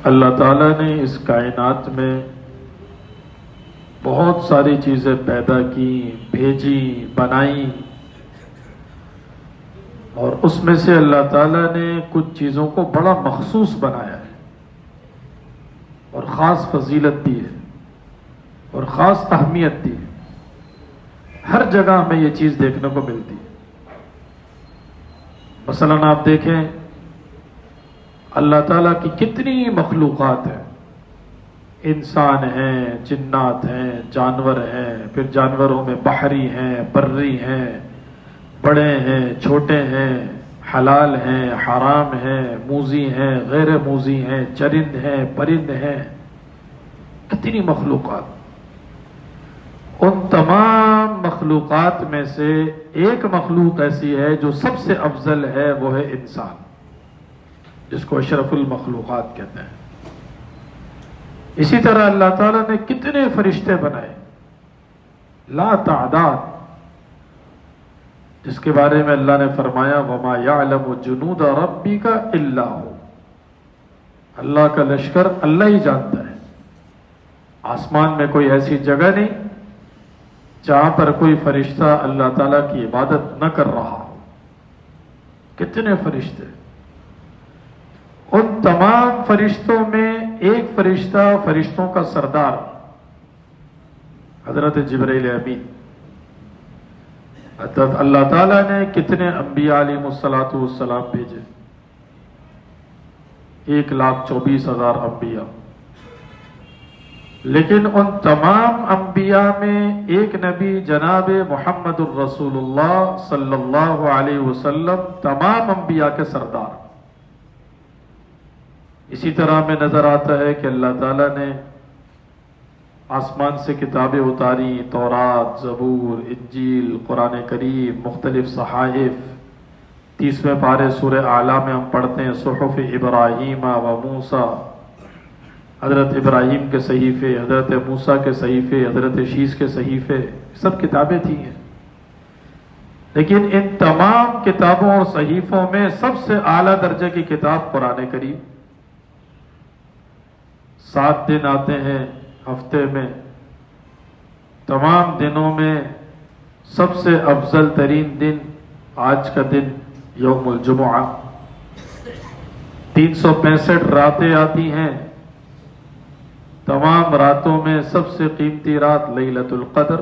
اللہ تعالیٰ نے اس کائنات میں بہت ساری چیزیں پیدا کی، بھیجی، بنائی، اور اس میں سے اللہ تعالیٰ نے کچھ چیزوں کو بڑا مخصوص بنایا ہے اور خاص فضیلت دی ہے اور خاص اہمیت دی ہے۔ ہر جگہ ہمیں یہ چیز دیکھنے کو ملتی ہے۔ مثلاً آپ دیکھیں اللہ تعالیٰ کی کتنی مخلوقات ہیں، انسان ہیں، جنات ہیں، جانور ہیں، پھر جانوروں میں بحری ہیں، بری ہیں، بڑے ہیں، چھوٹے ہیں، حلال ہیں، حرام ہیں، موذی ہیں، غیر موذی ہیں، چرند ہیں، پرند ہیں، کتنی مخلوقات۔ ان تمام مخلوقات میں سے ایک مخلوق ایسی ہے جو سب سے افضل ہے، وہ ہے انسان، جس کو اشرف المخلوقات کہتے ہیں۔ اسی طرح اللہ تعالیٰ نے کتنے فرشتے بنائے، لا تعداد، جس کے بارے میں اللہ نے فرمایا وَمَا يَعْلَمُ جُنُودَ رَبِّكَ إِلَّا هُوَ، اللہ کا لشکر اللہ ہی جانتا ہے۔ آسمان میں کوئی ایسی جگہ نہیں جہاں پر کوئی فرشتہ اللہ تعالیٰ کی عبادت نہ کر رہا ہو۔ کتنے فرشتے، ان تمام فرشتوں میں ایک فرشتہ، فرشتوں کا سردار حضرت جبرائیل امین۔ اللہ تعالیٰ نے کتنے انبیاء علیہ الصلوۃ بھیجے، 1,24,000 انبیاء، لیکن ان تمام انبیاء میں ایک نبی جناب محمد الرسول اللہ صلی اللہ علیہ وسلم تمام انبیاء کے سردار۔ اسی طرح میں نظر آتا ہے کہ اللہ تعالیٰ نے آسمان سے کتابیں اتاری، تورات، زبور، انجیل، قرآن کریم، مختلف صحائف۔ 30ویں پارے سورہ اعلیٰ میں ہم پڑھتے ہیں صحف ابراہیم و موسیٰ، حضرت ابراہیم کے صحیفے، حضرت موسیٰ کے صحیفے، حضرت شیس کے صحیفے، سب کتابیں تھی ہیں۔ لیکن ان تمام کتابوں اور صحیفوں میں سب سے اعلیٰ درجے کی کتاب قرآن کریم۔ 7 دن آتے ہیں ہفتے میں، تمام دنوں میں سب سے افضل ترین دن آج کا دن یوم الجمعہ۔ 365 راتیں آتی ہیں، تمام راتوں میں سب سے قیمتی رات لیلۃ القدر۔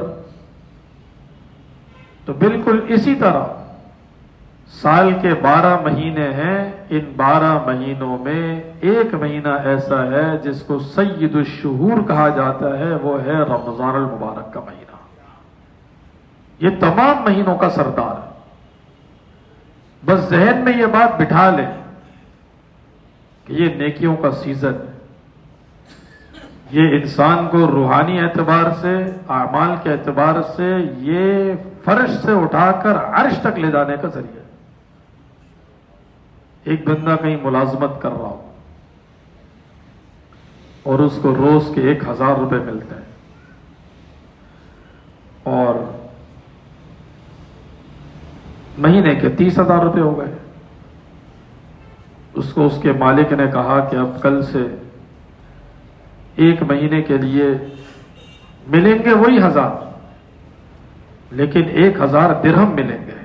تو بالکل اسی طرح سال کے 12 مہینے ہیں، ان 12 مہینوں میں ایک مہینہ ایسا ہے جس کو سید الشہور کہا جاتا ہے، وہ ہے رمضان المبارک کا مہینہ۔ یہ تمام مہینوں کا سردار ہے۔ بس ذہن میں یہ بات بٹھا لیں کہ یہ نیکیوں کا سیزن ہے، یہ انسان کو روحانی اعتبار سے، اعمال کے اعتبار سے یہ فرش سے اٹھا کر عرش تک لے جانے کا ذریعہ ہے۔ ایک بندہ کہیں ملازمت کر رہا ہو اور اس کو روز کے 1,000 روپے ملتے ہیں، اور مہینے کے 30,000 روپے ہو گئے۔ اس کو اس کے مالک نے کہا کہ اب کل سے 1 مہینے کے لیے ملیں گے وہی 1000، لیکن 1,000 درہم ملیں گے۔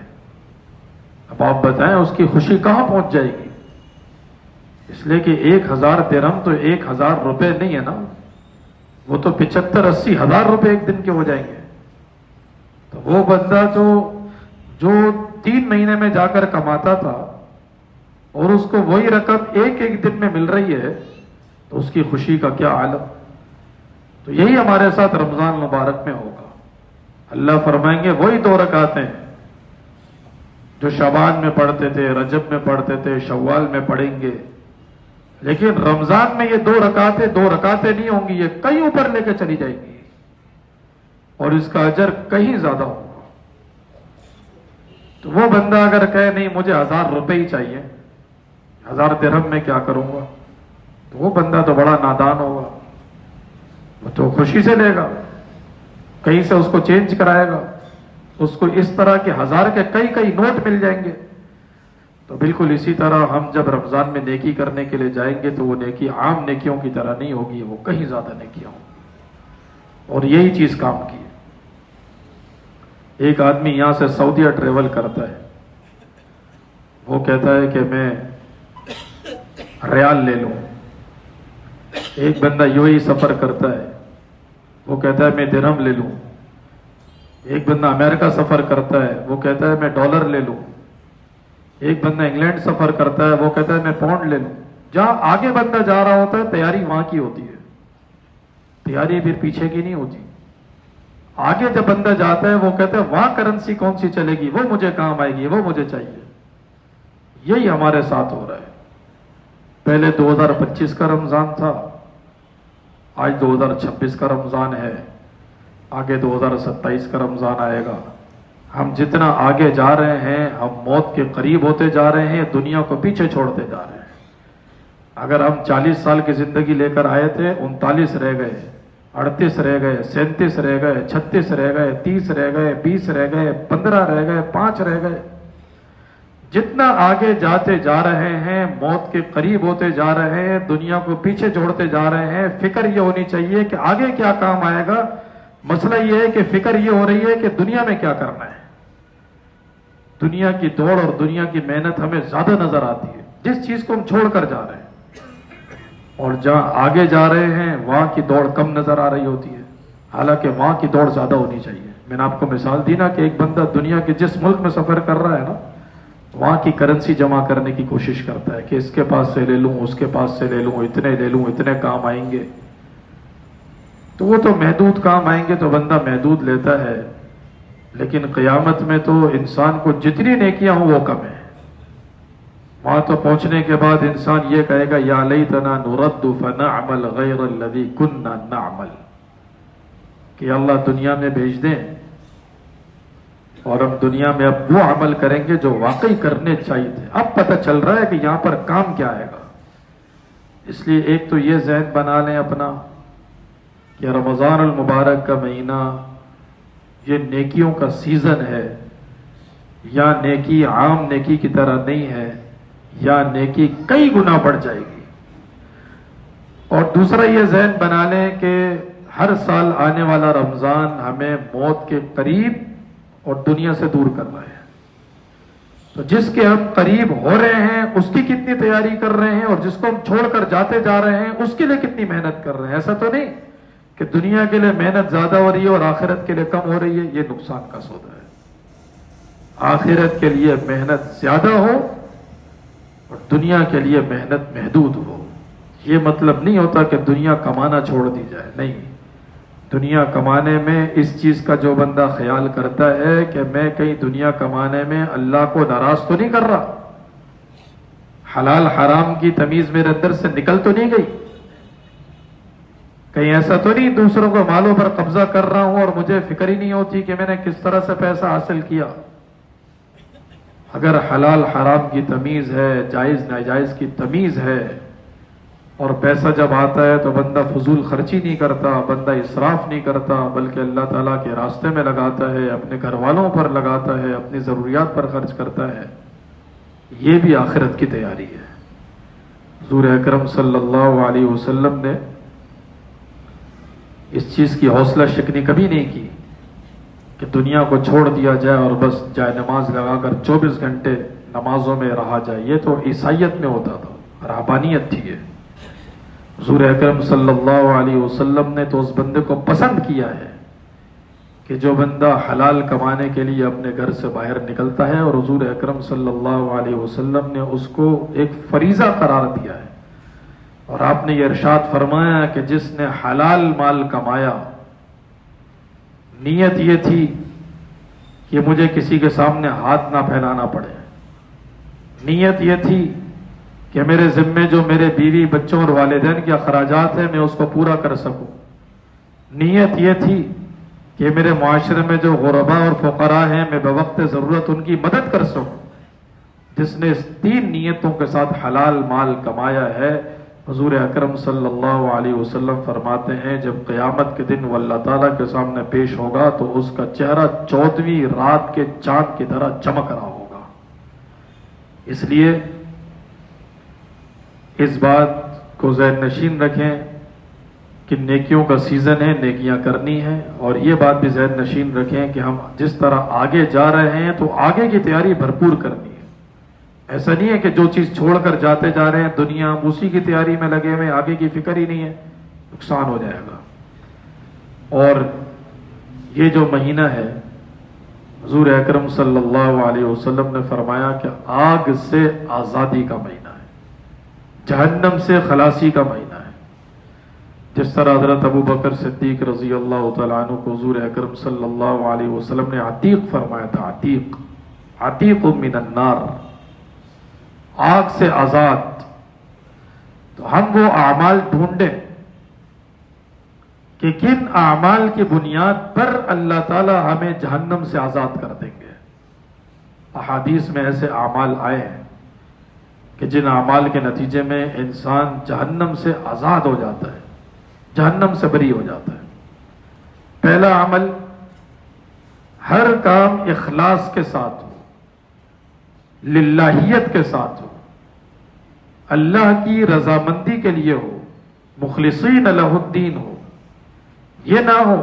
اب آپ بتائیں اس کی خوشی کہاں پہنچ جائے گی؟ اس لیے کہ 1,000 درہم تو 1,000 روپے نہیں ہے نا، وہ تو 75-80 ہزار روپے ایک دن کے ہو جائیں گے۔ تو وہ بندہ جو 3 مہینے میں جا کر کماتا تھا اور اس کو وہی رقم ایک دن میں مل رہی ہے، تو اس کی خوشی کا کیا عالم۔ تو یہی ہمارے ساتھ رمضان مبارک میں ہوگا۔ اللہ فرمائیں گے وہی 2 رکعتیں جو شعبان میں پڑھتے تھے، رجب میں پڑھتے تھے، شوال میں پڑھیں گے، لیکن رمضان میں یہ 2 رکعتیں نہیں ہوں گی، یہ کہیں اوپر لے کے چلی جائیں گی اور اس کا اجر کہیں زیادہ ہوگا۔ تو وہ بندہ اگر کہے نہیں مجھے 1000 روپے ہی چاہیے، 1000 درہم میں کیا کروں گا، تو وہ بندہ تو بڑا نادان ہوگا، وہ تو خوشی سے لے گا، کہیں سے اس کو چینج کرائے گا، اس کو اس طرح کے 1000 کے کئی نوٹ مل جائیں گے۔ تو تو بالکل اسی طرح ہم جب رمضان میں نیکی کرنے کے لیے جائیں گے تو وہ نیکی عام نیکیوں کی طرح نہیں ہوگی، وہ کہیں زیادہ نیکیاں ہوں، اور یہی چیز کام کی ہے۔ ایک آدمی یہاں سے سعودیہ ٹریول کرتا ہے، وہ کہتا ہے کہ میں ریال لے لوں۔ ایک بندہ یوں ہی سفر کرتا ہے، وہ کہتا ہے میں درہم لے لوں۔ ایک بندہ امریکہ سفر کرتا ہے، وہ کہتا ہے میں ڈالر لے لوں۔ ایک بندہ انگلینڈ سفر کرتا ہے، وہ کہتا ہے میں پاؤنڈ لے لوں۔ جہاں آگے بندہ جا رہا ہوتا ہے تیاری وہاں کی ہوتی ہے، تیاری پھر پیچھے کی نہیں ہوتی۔ آگے جب بندہ جاتا ہے وہ کہتا ہے وہاں کرنسی کون سی چلے گی، وہ مجھے کام آئے گی، وہ مجھے چاہیے۔ یہی ہمارے ساتھ ہو رہا ہے۔ پہلے 2025 کا رمضان تھا، آج 2026 کا رمضان ہے، آگے 2027 کا رمضان آئے گا۔ ہم جتنا آگے جا رہے ہیں ہم موت کے قریب ہوتے جا رہے ہیں، دنیا کو پیچھے چھوڑتے جا رہے ہیں۔ اگر ہم 40 سال کی زندگی لے کر آئے تھے، 39 رہ گئے، 38 رہ گئے، 37 رہ گئے، 36 رہ گئے، 30 رہ گئے، 20 رہ گئے، 15 رہ گئے، 5 رہ گئے۔ جتنا آگے جاتے جا رہے ہیں موت کے قریب ہوتے جا رہے ہیں، دنیا کو پیچھے چھوڑتے جا رہے ہیں۔ فکر یہ ہونی چاہیے کہ آگے کیا کام آئے گا۔ مسئلہ یہ ہے کہ فکر یہ ہو رہی ہے کہ دنیا میں کیا کرنا ہے۔ دنیا کی دوڑ اور دنیا کی محنت ہمیں زیادہ نظر آتی ہے، جس چیز کو ہم چھوڑ کر جا رہے ہیں، اور جہاں آگے جا رہے ہیں وہاں کی دوڑ کم نظر آ رہی ہوتی ہے، حالانکہ وہاں کی دوڑ زیادہ ہونی چاہیے۔ میں نے آپ کو مثال دی نا کہ ایک بندہ دنیا کے جس ملک میں سفر کر رہا ہے نا، وہاں کی کرنسی جمع کرنے کی کوشش کرتا ہے کہ اس کے پاس سے لے لوں، اس کے پاس سے لے لوں، اتنے لے لوں، اتنے کام آئیں گے۔ تو وہ تو محدود کام آئیں گے تو بندہ محدود لیتا ہے، لیکن قیامت میں تو انسان کو جتنی نیکیاں ہوں وہ کم ہے۔ وہاں تو پہنچنے کے بعد انسان یہ کہے گا یا لیتنا نرد فنعمل غیر الذی کننا نعمل، کہ اللہ دنیا میں بھیج دیں اور ہم دنیا میں اب وہ عمل کریں گے جو واقعی کرنے چاہیے تھے۔ اب پتہ چل رہا ہے کہ یہاں پر کام کیا آئے گا۔ اس لیے ایک تو یہ ذہن بنا لیں اپنا کہ رمضان المبارک کا مہینہ یہ نیکیوں کا سیزن ہے، یا نیکی عام نیکی کی طرح نہیں ہے، یا نیکی کئی گنا بڑھ جائے گی۔ اور دوسرا یہ ذہن بنا لیں کہ ہر سال آنے والا رمضان ہمیں موت کے قریب اور دنیا سے دور کر رہا ہے۔ تو جس کے ہم قریب ہو رہے ہیں اس کی کتنی تیاری کر رہے ہیں، اور جس کو ہم چھوڑ کر جاتے جا رہے ہیں اس کے لیے کتنی محنت کر رہے ہیں۔ ایسا تو نہیں کہ دنیا کے لیے محنت زیادہ ہو رہی ہے اور آخرت کے لیے کم ہو رہی ہے، یہ نقصان کا سودا ہے۔ آخرت کے لیے محنت زیادہ ہو اور دنیا کے لیے محنت محدود ہو۔ یہ مطلب نہیں ہوتا کہ دنیا کمانا چھوڑ دی جائے، نہیں۔ دنیا کمانے میں اس چیز کا جو بندہ خیال کرتا ہے کہ میں کہیں دنیا کمانے میں اللہ کو ناراض تو نہیں کر رہا، حلال حرام کی تمیز میرے اندر سے نکل تو نہیں گئی، کہیں ایسا تو نہیں دوسروں کو مالوں پر قبضہ کر رہا ہوں اور مجھے فکر ہی نہیں ہوتی کہ میں نے کس طرح سے پیسہ حاصل کیا۔ اگر حلال حرام کی تمیز ہے، جائز ناجائز کی تمیز ہے، اور پیسہ جب آتا ہے تو بندہ فضول خرچی نہیں کرتا، بندہ اسراف نہیں کرتا، بلکہ اللہ تعالیٰ کے راستے میں لگاتا ہے، اپنے گھر والوں پر لگاتا ہے، اپنی ضروریات پر خرچ کرتا ہے، یہ بھی آخرت کی تیاری ہے۔ حضور اکرم صلی اللہ علیہ وسلم نے اس چیز کی حوصلہ شکنی کبھی نہیں کی کہ دنیا کو چھوڑ دیا جائے اور بس جائے نماز لگا کر 24 گھنٹے نمازوں میں رہا جائے۔ یہ تو عیسائیت میں ہوتا تھا، رہبانیت تھی یہ۔ حضور اکرم صلی اللہ علیہ وسلم نے تو اس بندے کو پسند کیا ہے کہ جو بندہ حلال کمانے کے لیے اپنے گھر سے باہر نکلتا ہے، اور حضور اکرم صلی اللہ علیہ وسلم نے اس کو ایک فریضہ قرار دیا ہے، اور آپ نے یہ ارشاد فرمایا کہ جس نے حلال مال کمایا، نیت یہ تھی کہ مجھے کسی کے سامنے ہاتھ نہ پھیلانا پڑے، نیت یہ تھی کہ میرے ذمے جو میرے بیوی بچوں اور والدین کے اخراجات ہیں میں اس کو پورا کر سکوں، نیت یہ تھی کہ میرے معاشرے میں جو غرباء اور فقراء ہیں میں بوقت ضرورت ان کی مدد کر سکوں۔ جس نے اس 3 نیتوں کے ساتھ حلال مال کمایا ہے، حضور اکرم صلی اللہ علیہ وسلم فرماتے ہیں جب قیامت کے دن وہ اللہ تعالیٰ کے سامنے پیش ہوگا تو اس کا چہرہ 14ویں رات کے چاند کی طرح چمک رہا ہوگا۔ اس لیے اس بات کو ذہن نشین رکھیں کہ نیکیوں کا سیزن ہے، نیکیاں کرنی ہیں، اور یہ بات بھی ذہن نشین رکھیں کہ ہم جس طرح آگے جا رہے ہیں تو آگے کی تیاری بھرپور کرنی ہے۔ ایسا نہیں ہے کہ جو چیز چھوڑ کر جاتے جا رہے ہیں دنیا، ہم اسی کی تیاری میں لگے ہوئے، آگے کی فکر ہی نہیں ہے، نقصان ہو جائے گا۔ اور یہ جو مہینہ ہے، حضور اکرم صلی اللہ علیہ وسلم نے فرمایا کہ آگ سے آزادی کا مہینہ ہے، جہنم سے خلاصی کا مہینہ ہے۔ جس طرح حضرت ابو بکر صدیق رضی اللہ تعالیٰ عنہ کو حضور اکرم صلی اللہ علیہ وسلم نے عتیق فرمایا تھا، عتیق، عتیق من النار، آگ سے آزاد۔ تو ہم وہ اعمال ڈھونڈیں کہ کن اعمال کی بنیاد پر اللہ تعالی ہمیں جہنم سے آزاد کر دیں گے۔ احادیث میں ایسے اعمال آئے ہیں کہ جن اعمال کے نتیجے میں انسان جہنم سے آزاد ہو جاتا ہے، جہنم سے بری ہو جاتا ہے۔ پہلا عمل، ہر کام اخلاص کے ساتھ ہو، للہیت کے ساتھ ہو، اللہ کی رضامندی کے لیے ہو، مخلصین لہ الدین ہو۔ یہ نہ ہو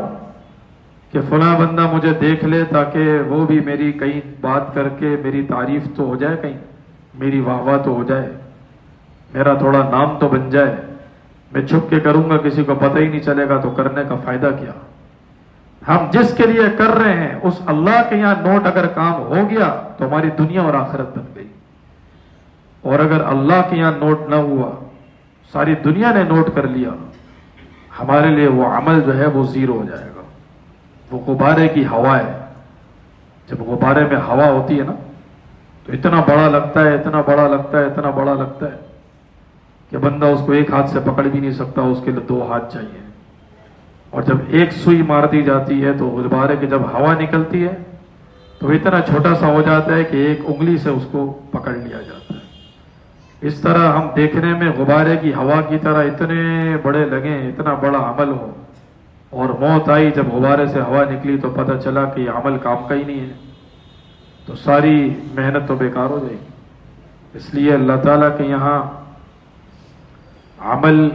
کہ فلاں بندہ مجھے دیکھ لے تاکہ وہ بھی میری کہیں بات کر کے میری تعریف تو ہو جائے، کہیں میری واہ واہ تو ہو جائے، میرا تھوڑا نام تو بن جائے۔ میں چھپ کے کروں گا، کسی کو پتہ ہی نہیں چلے گا، تو کرنے کا فائدہ کیا؟ ہم جس کے لیے کر رہے ہیں اس اللہ کے یہاں نوٹ اگر کام ہو گیا تو ہماری دنیا اور آخرت بن گئی، اور اگر اللہ کے یہاں نوٹ نہ ہوا، ساری دنیا نے نوٹ کر لیا، ہمارے لیے وہ عمل جو ہے وہ زیرو ہو جائے گا۔ وہ غبارے کی ہوا ہے، جب غبارے میں ہوا ہوتی ہے نا تو اتنا بڑا لگتا ہے، اتنا بڑا لگتا ہے، اتنا بڑا لگتا ہے کہ بندہ اس کو ایک ہاتھ سے پکڑ بھی نہیں سکتا، اس کے لیے دو ہاتھ چاہیے۔ اور جب ایک سوئی مار دی جاتی ہے تو غبارے کی جب ہوا نکلتی ہے تو اتنا چھوٹا سا ہو جاتا ہے کہ ایک انگلی سے اس کو پکڑ لیا جاتا ہے۔ اس طرح ہم دیکھنے میں غبارے کی ہوا کی طرح اتنے بڑے لگیں، اتنا بڑا عمل ہو، اور موت آئی جب غبارے سے ہوا نکلی تو پتہ چلا کہ یہ عمل کام کا ہی نہیں ہے، تو ساری محنت تو بیکار ہو جائے گی۔ اس لیے اللہ تعالیٰ کے یہاں عمل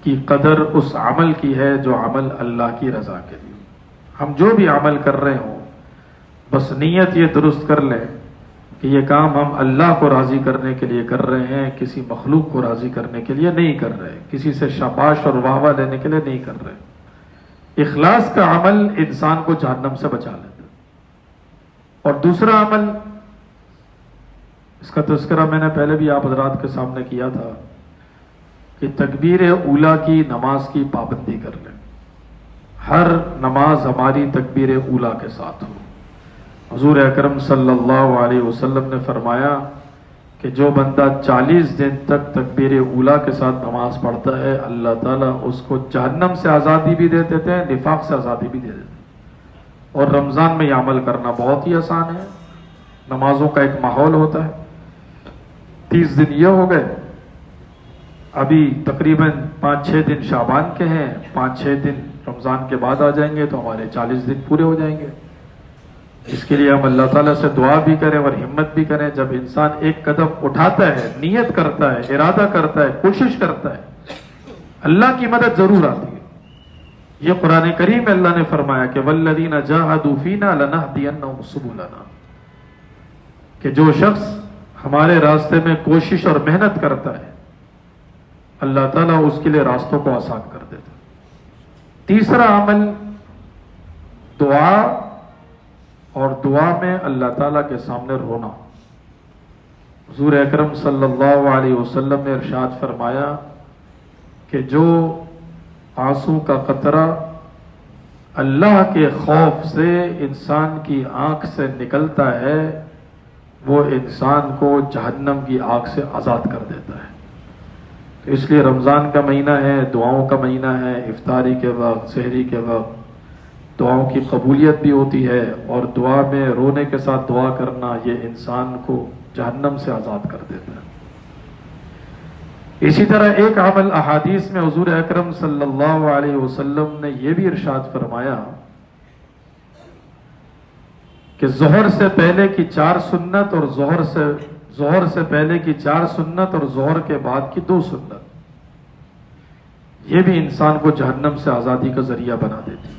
کی قدر اس عمل کی ہے جو عمل اللہ کی رضا کے لیے۔ ہم جو بھی عمل کر رہے ہوں بس نیت یہ درست کر لیں کہ یہ کام ہم اللہ کو راضی کرنے کے لیے کر رہے ہیں، کسی مخلوق کو راضی کرنے کے لیے نہیں کر رہے، کسی سے شاباش اور واہ واہ لینے کے لیے نہیں کر رہے۔ اخلاص کا عمل انسان کو جہنم سے بچا لیتا ہے۔ اور دوسرا عمل، اس کا تذکرہ میں نے پہلے بھی آپ حضرات کے سامنے کیا تھا کہ تکبیر اولیٰ کی نماز کی پابندی کر لیں۔ ہر نماز ہماری تکبیر اولیٰ کے ساتھ ہو۔ حضور اکرم صلی اللہ علیہ وسلم نے فرمایا کہ جو بندہ 40 دن تک تکبیر اولیٰ کے ساتھ نماز پڑھتا ہے اللہ تعالیٰ اس کو جہنم سے آزادی بھی دے دیتے ہیں، نفاق سے آزادی بھی دے دیتے ہیں۔ اور رمضان میں یہ عمل کرنا بہت ہی آسان ہے، نمازوں کا ایک ماحول ہوتا ہے۔ 30 دن یہ ہو گئے، ابھی تقریباً 5-6 دن شعبان کے ہیں، 5-6 دن رمضان کے بعد آ جائیں گے تو ہمارے 40 دن پورے ہو جائیں گے۔ اس کے لیے ہم اللہ تعالیٰ سے دعا بھی کریں اور ہمت بھی کریں۔ جب انسان ایک قدم اٹھاتا ہے، نیت کرتا ہے، ارادہ کرتا ہے، کوشش کرتا ہے، اللہ کی مدد ضرور آتی ہے۔ یہ قرآن کریم میں اللہ نے فرمایا کہ وَالَّذِينَ جَاهَدُوا فِينَا لَنَهْدِيَنَّهُمْ سُبُلَنَا، کہ جو شخص ہمارے راستے میں کوشش اور محنت کرتا ہے اللہ تعالیٰ اس کے لیے راستوں کو آسان کر دیتا ہے۔ تیسرا عمل دعا، اور دعا میں اللہ تعالیٰ کے سامنے رونا۔ حضور اکرم صلی اللہ علیہ وسلم نے ارشاد فرمایا کہ جو آنسو کا قطرہ اللہ کے خوف سے انسان کی آنکھ سے نکلتا ہے وہ انسان کو جہنم کی آگ سے آزاد کر دیتا ہے۔ تو اس لیے رمضان کا مہینہ ہے، دعاؤں کا مہینہ ہے، افطاری کے وقت، سحری کے وقت دعاؤں کی قبولیت بھی ہوتی ہے، اور دعا میں رونے کے ساتھ دعا کرنا یہ انسان کو جہنم سے آزاد کر دیتا ہے۔ اسی طرح ایک عمل احادیث میں حضور اکرم صلی اللہ علیہ وسلم نے یہ بھی ارشاد فرمایا کہ ظہر سے پہلے کی 4 سنت اور ظہر سے ظہر سے پہلے کی 4 سنت اور ظہر کے بعد کی 2 سنت، یہ بھی انسان کو جہنم سے آزادی کا ذریعہ بنا دیتی۔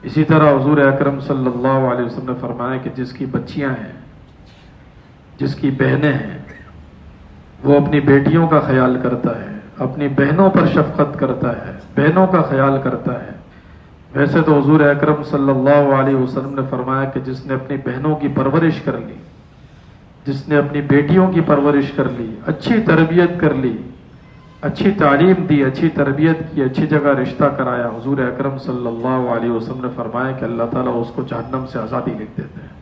اسی طرح حضور اکرم صلی اللہ علیہ وسلم نے فرمایا کہ جس کی بچیاں ہیں، جس کی بہنیں ہیں، وہ اپنی بیٹیوں کا خیال کرتا ہے، اپنی بہنوں پر شفقت کرتا ہے، بہنوں کا خیال کرتا ہے۔ ویسے تو حضور اکرم صلی اللہ علیہ وسلم نے فرمایا کہ جس نے اپنی بہنوں کی پرورش کر لی، جس نے اپنی بیٹیوں کی پرورش کر لی، اچھی تربیت کر لی، اچھی تعلیم دی، اچھی تربیت کی، اچھی جگہ رشتہ کرایا، حضور اکرم صلی اللہ علیہ وسلم نے فرمایا کہ اللہ تعالیٰ اس کو جہنم سے آزادی لکھ دیتے ہیں۔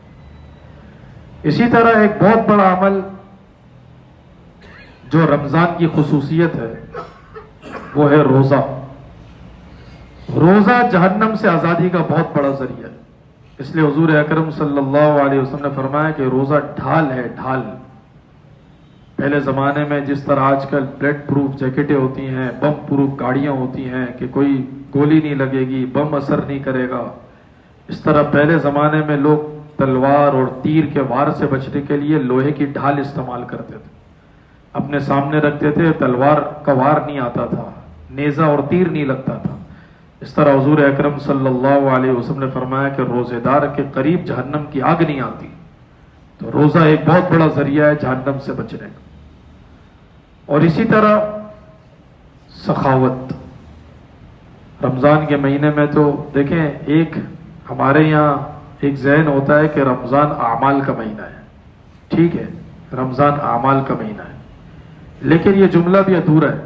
اسی طرح ایک بہت بڑا عمل جو رمضان کی خصوصیت ہے وہ ہے روزہ۔ روزہ جہنم سے آزادی کا بہت بڑا ذریعہ ہے، اس لیے حضور اکرم صلی اللہ علیہ وسلم نے فرمایا کہ روزہ ڈھال ہے، ڈھال۔ پہلے زمانے میں جس طرح آج کل بلٹ پروف جیکٹیں ہوتی ہیں، بم پروف گاڑیاں ہوتی ہیں کہ کوئی گولی نہیں لگے گی، بم اثر نہیں کرے گا، اس طرح پہلے زمانے میں لوگ تلوار اور تیر کے وار سے بچنے کے لیے لوہے کی ڈھال استعمال کرتے تھے، اپنے سامنے رکھتے تھے، تلوار کا وار نہیں آتا تھا، نیزہ اور تیر نہیں لگتا تھا۔ اس طرح حضور اکرم صلی اللہ علیہ وسلم نے فرمایا کہ روزے دار کے قریب جہنم کی آگ نہیں آتی۔ تو روزہ ایک بہت بڑا ذریعہ ہے جہنم سے بچنے کا۔ اور اسی طرح سخاوت، رمضان کے مہینے میں تو دیکھیں، ایک ہمارے یہاں ایک ذہن ہوتا ہے کہ رمضان اعمال کا مہینہ ہے، ٹھیک ہے، رمضان اعمال کا مہینہ ہے، لیکن یہ جملہ بھی ادھورا ہے۔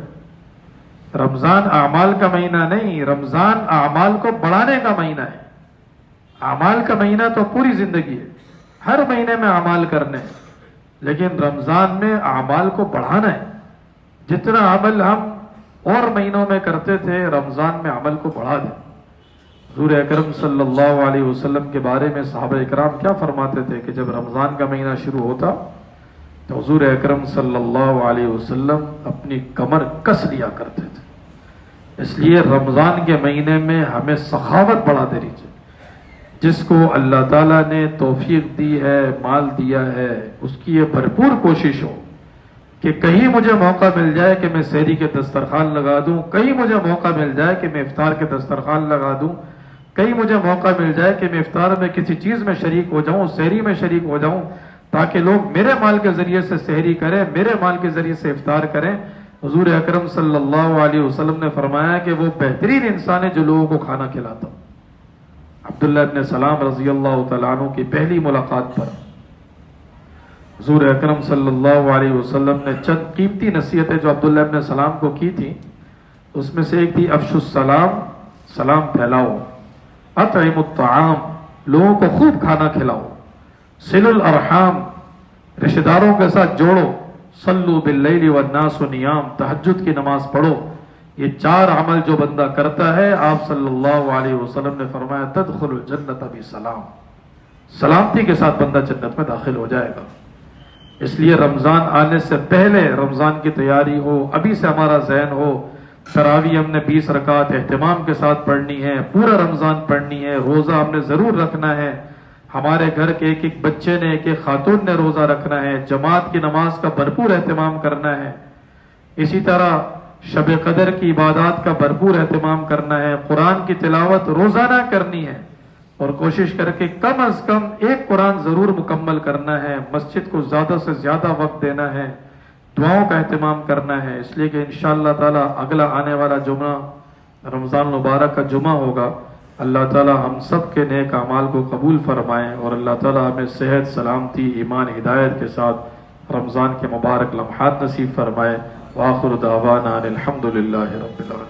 رمضان اعمال کا مہینہ نہیں، رمضان اعمال کو بڑھانے کا مہینہ ہے۔ اعمال کا مہینہ تو پوری زندگی ہے، ہر مہینے میں اعمال کرنے ہیں، لیکن رمضان میں اعمال کو بڑھانا ہے۔ جتنا عمل ہم اور مہینوں میں کرتے تھے، رمضان میں عمل کو بڑھا دیں۔ حضور اکرم صلی اللہ علیہ وسلم کے بارے میں صحابہ اکرام کیا فرماتے تھے کہ جب رمضان کا مہینہ شروع ہوتا تو حضور اکرم صلی اللہ علیہ وسلم اپنی کمر کس لیا کرتے تھے۔ اس لیے رمضان کے مہینے میں ہمیں سخاوت بڑھا دینی چاہیے۔ جس کو اللہ تعالیٰ نے توفیق دی ہے، مال دیا ہے، اس کی یہ بھرپور کوشش ہو کہ کہیں مجھے موقع مل جائے کہ میں سحری کے دسترخوان لگا دوں، کہیں مجھے موقع مل جائے کہ میں افطار کے دسترخوان لگا دوں، کہیں مجھے موقع مل جائے کہ میں افطار میں کسی چیز میں شریک ہو جاؤں، سحری میں شریک ہو جاؤں، تاکہ لوگ میرے مال کے ذریعے سے سحری کریں، میرے مال کے ذریعے سے افطار کریں۔ حضور اکرم صلی اللہ علیہ وسلم نے فرمایا کہ وہ بہترین انسان ہے جو لوگوں کو کھانا کھلاتا۔ عبداللہ ابن سلام رضی اللہ تعالیٰ عنہ کی پہلی ملاقات پر حضور اکرم صلی اللہ علیہ وسلم نے چند قیمتی نصیحتیں جو عبداللہ ابن سلام کو کی تھی، اس میں سے ایک تھی افشوا السلام، سلام پھیلاؤ، اطعموا الطعام، لوگوں کو خوب کھانا کھلاؤ، صلوا الارحام، رشتہ داروں کے ساتھ جوڑو، صلوا باللیل والناس نیام، تہجد کی نماز پڑھو۔ یہ 4 عمل جو بندہ کرتا ہے، آپ صلی اللہ علیہ وسلم نے فرمایا تدخل الجنت بسلام، سلامتی کے ساتھ بندہ جنت میں داخل ہو جائے گا۔ اس لیے رمضان آنے سے پہلے رمضان کی تیاری ہو، ابھی سے ہمارا ذہن ہو، تراویح ہم نے 20 رکعت اہتمام کے ساتھ پڑھنی ہے، پورا رمضان پڑھنی ہے، روزہ ہم نے ضرور رکھنا ہے، ہمارے گھر کے ایک ایک بچے نے، ایک ایک خاتون نے روزہ رکھنا ہے، جماعت کی نماز کا بھرپور اہتمام کرنا ہے، اسی طرح شب قدر کی عبادات کا بھرپور اہتمام کرنا ہے، قرآن کی تلاوت روزانہ کرنی ہے، اور کوشش کر کے کم از کم ایک قرآن ضرور مکمل کرنا ہے، مسجد کو زیادہ سے زیادہ وقت دینا ہے، دعاؤں کا اہتمام کرنا ہے۔ اس لیے کہ انشاءاللہ تعالی اگلا آنے والا جمعہ رمضان المبارک کا جمعہ ہوگا۔ اللہ تعالی ہم سب کے نیک اعمال کو قبول فرمائے، اور اللہ تعالی ہمیں صحت، سلامتی، ایمان، ہدایت کے ساتھ رمضان کے مبارک لمحات نصیب فرمائے۔ وآخر دعوانا ان الحمد للہ رب العالمین۔